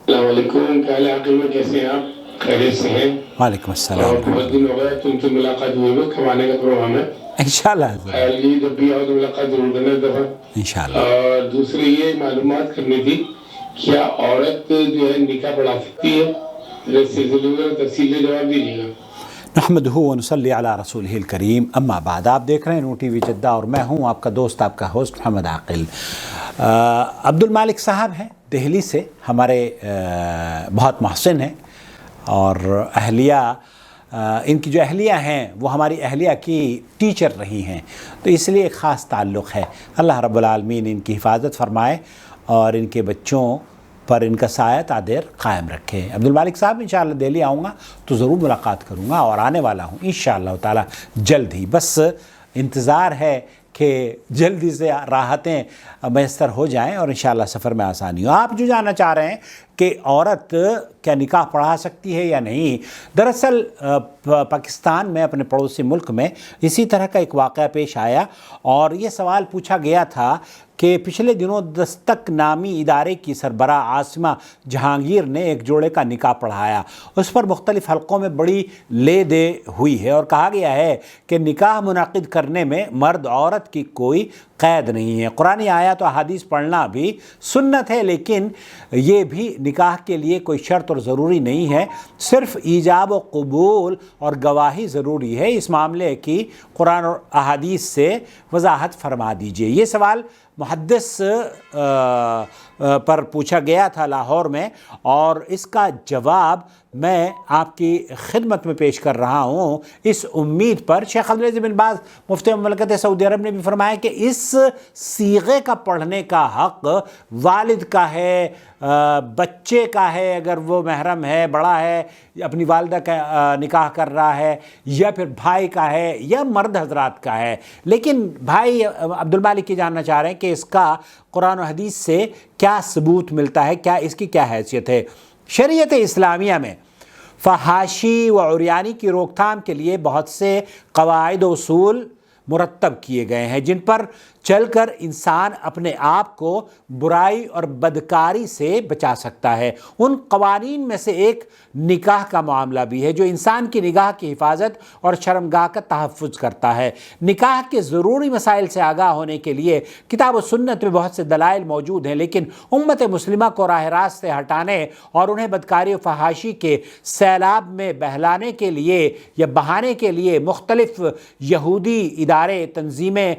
السلام علیکم، کیا حال عاقل میں کیسے ہیں آپ؟ خیریت سے ہیں؟ وعلیکم السلام اور بہت دن ہو گئے تم سے ملاقات ہوئے ہوئے، کھوانے کا پروگرام ہے انشاءاللہ خیال یہ جب بھی آؤ تو ملاقات ضرور کرنا ایک دفعہ۔ انشاءاللہ۔ اور دوسری یہ معلومات کرنی تھی، کیا عورت جو ہے نکاح پڑھا سکتی ہے؟ تفصیل سے جواب دیجیے گا۔ نحمدہ و نصلی علی رسولہ الکریم، اما بعد۔ آپ دیکھ رہے ہیں نو ٹی وی جدہ اور میں ہوں آپ کا دوست، آپ کا ہوسٹ محمد عاقل۔ عبد المالک صاحب ہیں دہلی سے، ہمارے بہت محسن ہیں، اور اہلیہ ان کی جو اہلیہ ہیں وہ ہماری اہلیہ کی ٹیچر رہی ہیں، تو اس لیے ایک خاص تعلق ہے۔ اللہ رب العالمین ان کی حفاظت فرمائے اور ان کے بچوں پر ان کا سایہ تا دیر قائم رکھے۔ عبد المالک صاحب انشاءاللہ دہلی آؤں گا تو ضرور ملاقات کروں گا، اور آنے والا ہوں انشاءاللہ تعالی جلد ہی۔ بس انتظار ہے کہ جلدی سے راحتیں میسر ہو جائیں اور انشاءاللہ سفر میں آسانی ہو۔ آپ جو جاننا چاہ رہے ہیں کہ عورت کیا نکاح پڑھا سکتی ہے یا نہیں، دراصل پاکستان میں اپنے پڑوسی ملک میں اسی طرح کا ایک واقعہ پیش آیا، اور یہ سوال پوچھا گیا تھا کہ پچھلے دنوں دستک نامی ادارے کی سربراہ عاصمہ جہانگیر نے ایک جوڑے کا نکاح پڑھایا۔ اس پر مختلف حلقوں میں بڑی لے دے ہوئی ہے، اور کہا گیا ہے کہ نکاح منعقد کرنے میں مرد عورت کی کوئی قید نہیں ہے۔ قرآنی آیات و احادیث پڑھنا بھی سنت ہے، لیکن یہ بھی نکاح کے لیے کوئی شرط اور ضروری نہیں ہے، صرف ایجاب و قبول اور گواہی ضروری ہے۔ اس معاملے کی قرآن اور احادیث سے وضاحت فرما دیجئے۔ یہ سوال محدث پر پوچھا گیا تھا لاہور میں، اور اس کا جواب میں آپ کی خدمت میں پیش کر رہا ہوں، اس امید پر شیخ عبدالعزیز بن باز مفتی مملکت سعودی عرب نے بھی فرمایا کہ اس صیغے کا پڑھنے کا حق والد کا ہے، بچے کا ہے اگر وہ محرم ہے، بڑا ہے، اپنی والدہ کا نکاح کر رہا ہے، یا پھر بھائی کا ہے، یا مرد حضرات کا ہے۔ لیکن بھائی عبد المالک یہ جاننا چاہ رہے ہیں کہ اس کا قرآن و حدیث سے کیا ثبوت ملتا ہے، کیا اس کی کیا حیثیت ہے۔ شریعت اسلامیہ میں فحاشی و عریانی کی روک تھام کے لیے بہت سے قواعد و اصول مرتب کیے گئے ہیں، جن پر چل کر انسان اپنے آپ کو برائی اور بدکاری سے بچا سکتا ہے۔ ان قوانین میں سے ایک نکاح کا معاملہ بھی ہے، جو انسان کی نگاہ کی حفاظت اور شرمگاہ کا تحفظ کرتا ہے۔ نکاح کے ضروری مسائل سے آگاہ ہونے کے لیے کتاب و سنت میں بہت سے دلائل موجود ہیں، لیکن امت مسلمہ کو راہ راست سے ہٹانے اور انہیں بدکاری و فحاشی کے سیلاب میں بہلانے کے لیے یا بہانے کے لیے مختلف یہودی ادارے، تنظیمیں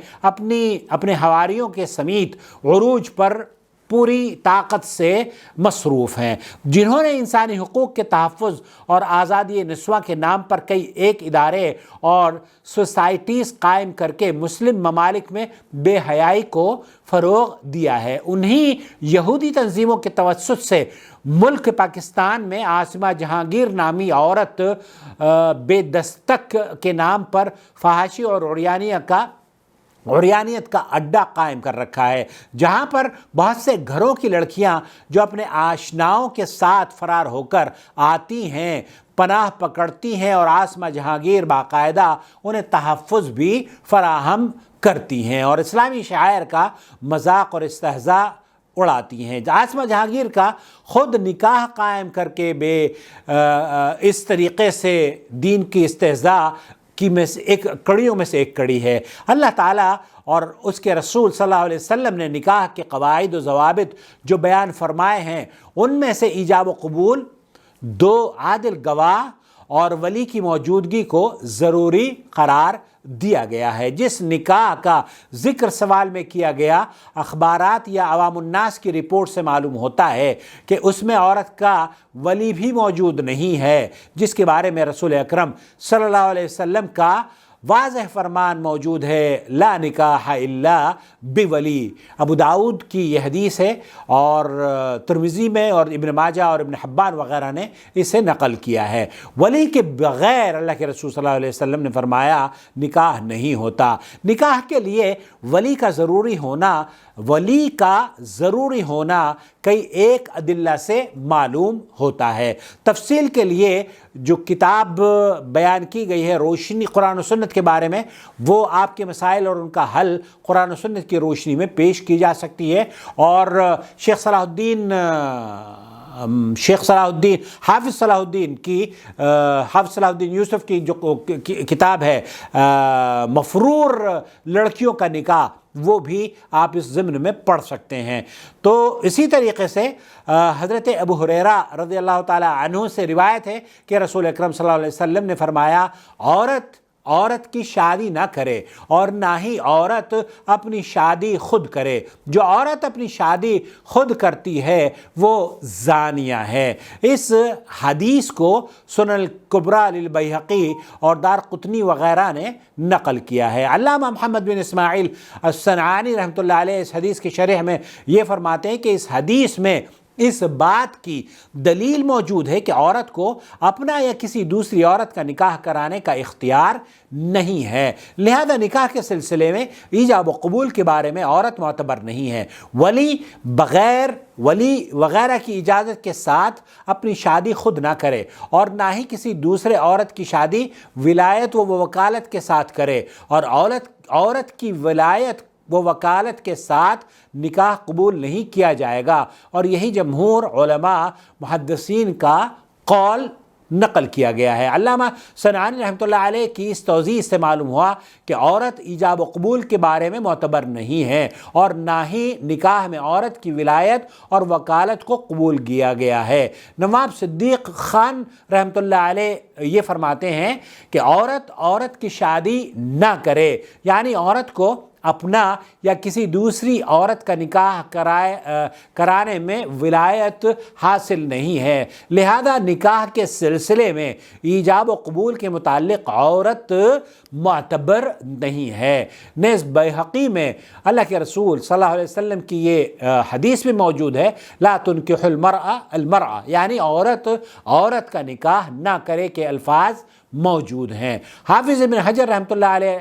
اپنے حواریوں کے سمیت عروج پر پوری طاقت سے مصروف ہیں، جنہوں نے انسانی حقوق کے تحفظ اور آزادی نسواں کے نام پر کئی ایک ادارے اور سوسائٹیز قائم کر کے مسلم ممالک میں بے حیائی کو فروغ دیا ہے۔ انہی یہودی تنظیموں کے توسط سے ملک پاکستان میں عاصمہ جہانگیر نامی عورت بے دستک کے نام پر فحاشی اور عریانیت کا اڈا قائم کر رکھا ہے، جہاں پر بہت سے گھروں کی لڑکیاں جو اپنے آشناؤں کے ساتھ فرار ہو کر آتی ہیں، پناہ پکڑتی ہیں، اور عاصمہ جہانگیر باقاعدہ انہیں تحفظ بھی فراہم کرتی ہیں اور اسلامی شعائر کا مذاق اور استہزاء اڑاتی ہیں۔ عاصمہ جہانگیر کا خود نکاح قائم کر کے اس طریقے سے دین کی استہزاء کی میں سے ایک کڑیوں میں سے ایک کڑی ہے۔ اللہ تعالیٰ اور اس کے رسول صلی اللہ علیہ وسلم نے نکاح کے قواعد و ضوابط جو بیان فرمائے ہیں، ان میں سے ایجاب و قبول، 2 عادل گواہ اور ولی کی موجودگی کو ضروری قرار دیا گیا ہے۔ جس نکاح کا ذکر سوال میں کیا گیا، اخبارات یا عوام الناس کی رپورٹ سے معلوم ہوتا ہے کہ اس میں عورت کا ولی بھی موجود نہیں ہے، جس کے بارے میں رسول اکرم صلی اللہ علیہ وسلم کا واضح فرمان موجود ہے، لا نکاح الا بولی۔ ابو داؤد کی یہ حدیث ہے، اور ترمذی میں اور ابن ماجہ اور ابن حبان وغیرہ نے اسے نقل کیا ہے۔ ولی کے بغیر اللہ کے رسول صلی اللہ علیہ وسلم نے فرمایا نکاح نہیں ہوتا۔ نکاح کے لیے ولی کا ضروری ہونا کئی ایک ادلہ سے معلوم ہوتا ہے۔ تفصیل کے لیے جو کتاب بیان کی گئی ہے روشنی قرآن و سنت کے بارے میں، وہ آپ کے مسائل اور ان کا حل قرآن و سنت کی روشنی میں پیش کی جا سکتی ہے، اور شیخ صلاح الدین شیخ صلاح الدین حافظ صلاح الدین یوسف کی جو کتاب ہے مفرور لڑکیوں کا نکاح، وہ بھی آپ اس ضمن میں پڑھ سکتے ہیں۔ تو اسی طریقے سے حضرت ابو ہریرہ رضی اللہ تعالی عنہ سے روایت ہے کہ رسول اکرم صلی اللہ علیہ وسلم نے فرمایا عورت کی شادی نہ کرے اور نہ ہی عورت اپنی شادی خود کرے۔ جو عورت اپنی شادی خود کرتی ہے وہ زانیہ ہے۔ اس حدیث کو سنن الکبریٰ للبیہقی اور دارقطنی وغیرہ نے نقل کیا ہے۔ علامہ محمد بن اسماعیل الصنعانی رحمۃ اللہ علیہ اس حدیث کی شرح میں یہ فرماتے ہیں کہ اس حدیث میں اس بات کی دلیل موجود ہے کہ عورت کو اپنا یا کسی دوسری عورت کا نکاح کرانے کا اختیار نہیں ہے، لہذا نکاح کے سلسلے میں ایجاب و قبول کے بارے میں عورت معتبر نہیں ہے۔ ولی وغیرہ کی اجازت کے ساتھ اپنی شادی خود نہ کرے اور نہ ہی کسی دوسرے عورت کی شادی ولایت و وکالت کے ساتھ کرے، اور عورت کی ولایت وہ وکالت کے ساتھ نکاح قبول نہیں کیا جائے گا، اور یہی جمہور علماء محدثین کا قول نقل کیا گیا ہے۔ علامہ صنعانی رحمۃ اللہ علیہ کی اس توضیح سے معلوم ہوا کہ عورت ایجاب و قبول کے بارے میں معتبر نہیں ہے، اور نہ ہی نکاح میں عورت کی ولایت اور وکالت کو قبول کیا گیا ہے۔ نواب صدیق خان رحمۃ اللہ علیہ یہ فرماتے ہیں کہ عورت کی شادی نہ کرے، یعنی عورت کو اپنا یا کسی دوسری عورت کا نکاح کرانے میں ولایت حاصل نہیں ہے، لہذا نکاح کے سلسلے میں ایجاب و قبول کے متعلق عورت معتبر نہیں ہے۔ نیز بیہقی میں اللہ کے رسول صلی اللہ علیہ وسلم کی یہ حدیث بھی موجود ہے، لا تنکح المرأة، یعنی عورت کا نکاح نہ کرے کے الفاظ موجود ہیں۔ حافظ ابن حجر رحمۃ اللہ علیہ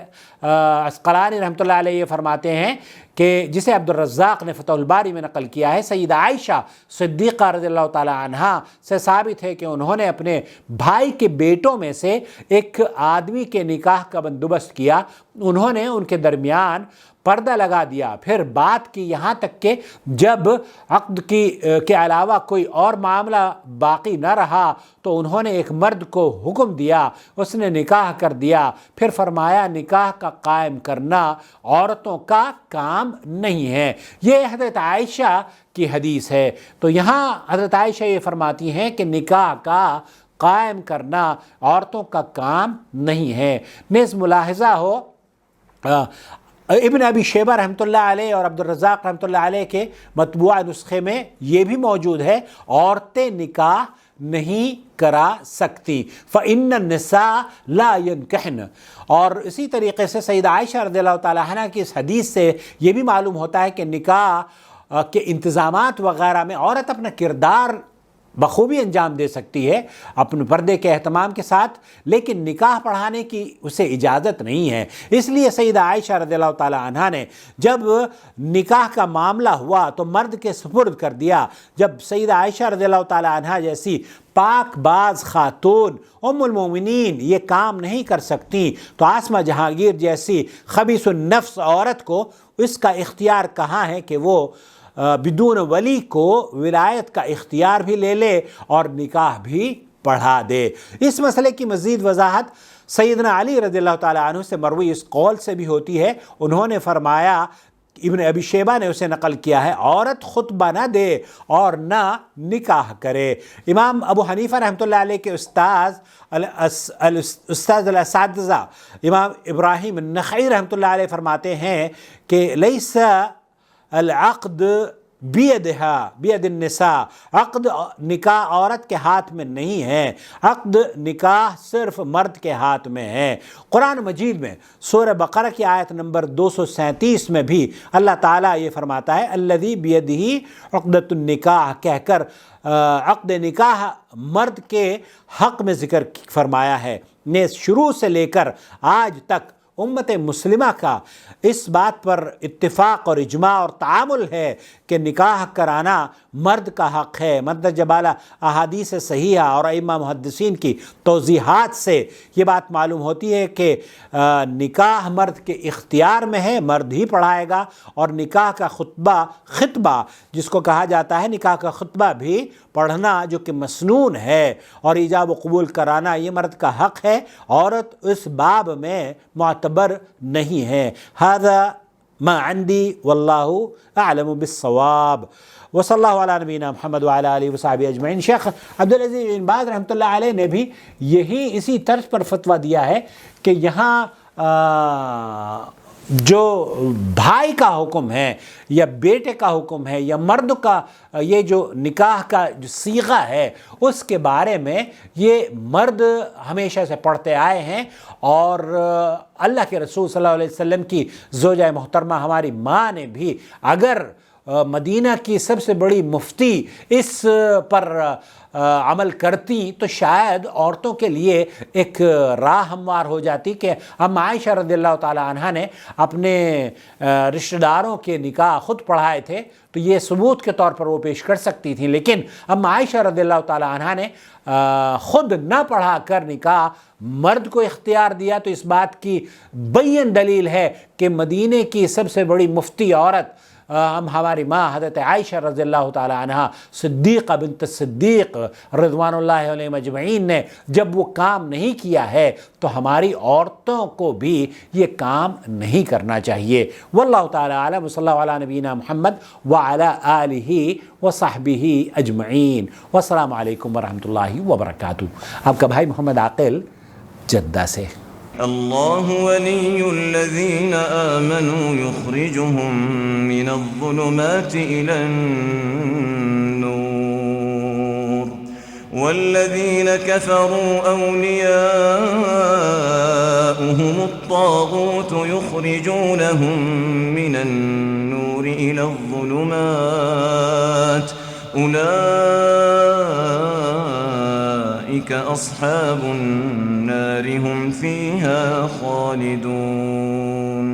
عسقلانی رحمۃ اللہ علیہ یہ فرماتے ہیں کہ جسے عبد الرزاق نے فتح الباری میں نقل کیا ہے، سیدہ عائشہ صدیقہ رضی اللہ تعالی عنہا سے ثابت ہے کہ انہوں نے اپنے بھائی کے بیٹوں میں سے ایک آدمی کے نکاح کا بندوبست کیا، انہوں نے ان کے درمیان پردہ لگا دیا، پھر بات کی یہاں تک کہ جب عقد کے علاوہ کوئی اور معاملہ باقی نہ رہا تو انہوں نے ایک مرد کو حکم دیا، اس نے نکاح کر دیا، پھر فرمایا نکاح کا قائم کرنا عورتوں کا کام نہیں ہے۔ یہ حضرت عائشہ کی حدیث ہے۔ تو یہاں حضرت عائشہ یہ فرماتی ہیں کہ نکاح کا قائم کرنا عورتوں کا کام نہیں ہے۔ نیز ملاحظہ ہو ابن ابی شیبہ رحمۃ اللہ علیہ اور عبد الرزاق رحمۃ اللہ علیہ کے مطبوعہ نسخے میں یہ بھی موجود ہے، عورتیں نکاح نہیں کرا سکتی، فإن النساء لا ينكحن۔ اور اسی طریقے سے سیدہ عائشہ رضی اللہ تعالیٰ عنہ کی اس حدیث سے یہ بھی معلوم ہوتا ہے کہ نکاح کے انتظامات وغیرہ میں عورت اپنا کردار بخوبی انجام دے سکتی ہے اپنے پردے کے اہتمام کے ساتھ، لیکن نکاح پڑھانے کی اسے اجازت نہیں ہے۔ اس لیے سیدہ عائشہ رضی اللہ تعالیٰ عنہا نے جب نکاح کا معاملہ ہوا تو مرد کے سپرد کر دیا۔ جب سیدہ عائشہ رضی اللہ تعالیٰ عنہا جیسی پاک باز خاتون ام المومنین یہ کام نہیں کر سکتی تو آسمہ جہانگیر جیسی خبیث النفس عورت کو اس کا اختیار کہاں ہے کہ وہ بدون ولی کو ولایت کا اختیار بھی لے لے اور نکاح بھی پڑھا دے۔ اس مسئلے کی مزید وضاحت سیدنا علی رضی اللہ تعالیٰ عنہ سے مروی اس قول سے بھی ہوتی ہے، انہوں نے فرمایا، ابن ابی شیبہ نے اسے نقل کیا ہے، عورت خطبہ نہ دے اور نہ نکاح کرے۔ امام ابو حنیفہ رحمۃ اللہ علیہ کے استاد الاساتذہ امام ابراہیم النخعی رحمۃ اللہ علیہ فرماتے ہیں کہ لیس العقد بید النساء، عقد نکاح عورت کے ہاتھ میں نہیں ہے، عقد نکاح صرف مرد کے ہاتھ میں ہے۔ قرآن مجید میں سورہ بقرہ کی آیت نمبر 237 میں بھی اللہ تعالیٰ یہ فرماتا ہے الذی بیدہ عقدۃ النکاح کہہ کر عقد نکاح مرد کے حق میں ذکر فرمایا ہے۔ نیز شروع سے لے کر آج تک امت مسلمہ کا اس بات پر اتفاق اور اجماع اور تعامل ہے کہ نکاح کرانا مرد کا حق ہے۔ مدد جبالہ احادیث صحیحہ اور ائمہ محدثین کی توضیحات سے یہ بات معلوم ہوتی ہے کہ نکاح مرد کے اختیار میں ہے، مرد ہی پڑھائے گا، اور نکاح کا خطبہ جس کو کہا جاتا ہے، نکاح کا خطبہ بھی پڑھنا جو کہ مسنون ہے اور ایجاب و قبول کرانا یہ مرد کا حق ہے، عورت اس باب میں معتبر نہیں ہے۔ ھذا ما عندي والله اعلم بالصواب، وصلی اللہ علی نبینا محمد وعلی آلہ وصحبہ اجمعین۔ شیخ عبدالعزیز بن باز رحمۃ اللہ علیہ نے بھی اسی طرز پر فتویٰ دیا ہے کہ یہاں جو بھائی کا حکم ہے یا بیٹے کا حکم ہے یا مرد کا یہ جو نکاح کا جو صیغہ ہے اس کے بارے میں یہ مرد ہمیشہ سے پڑھتے آئے ہیں، اور اللہ کے رسول صلی اللہ علیہ وسلم کی زوجہ محترمہ ہماری ماں نے بھی، اگر مدینہ کی سب سے بڑی مفتی اس پر عمل کرتی تو شاید عورتوں کے لیے ایک راہ ہموار ہو جاتی کہ ام عائشہ رضی اللہ تعالی عنہ نے اپنے رشتہ داروں کے نکاح خود پڑھائے تھے تو یہ ثبوت کے طور پر وہ پیش کر سکتی تھیں، لیکن ام عائشہ رضی اللہ تعالی عنہ نے خود نہ پڑھا کر نکاح مرد کو اختیار دیا، تو اس بات کی بین دلیل ہے کہ مدینے کی سب سے بڑی مفتی عورت ہماری ماں حضرت عائشہ رضی اللہ تعالی عنہ صدیقہ بنت صدیق رضوان اللہ علیہم اجمعین نے جب وہ کام نہیں کیا ہے تو ہماری عورتوں کو بھی یہ کام نہیں کرنا چاہیے۔ واللہ تعالی اعلم، صلی اللہ علی نبینا محمد وعلی آلہ وصحبہ اجمعین، والسلام علیکم ورحمۃ اللہ وبرکاتہ۔ آپ کا بھائی محمد عاقل جدہ سے۔ اللہ ولی الذین آمنوا یخرجهم من الظلمات إلى النور والذین كفروا أولیاؤهم الطاغوت یخرجونهم من النور إلى الظلمات أولئک أصحاب النار هم فيها خالدون۔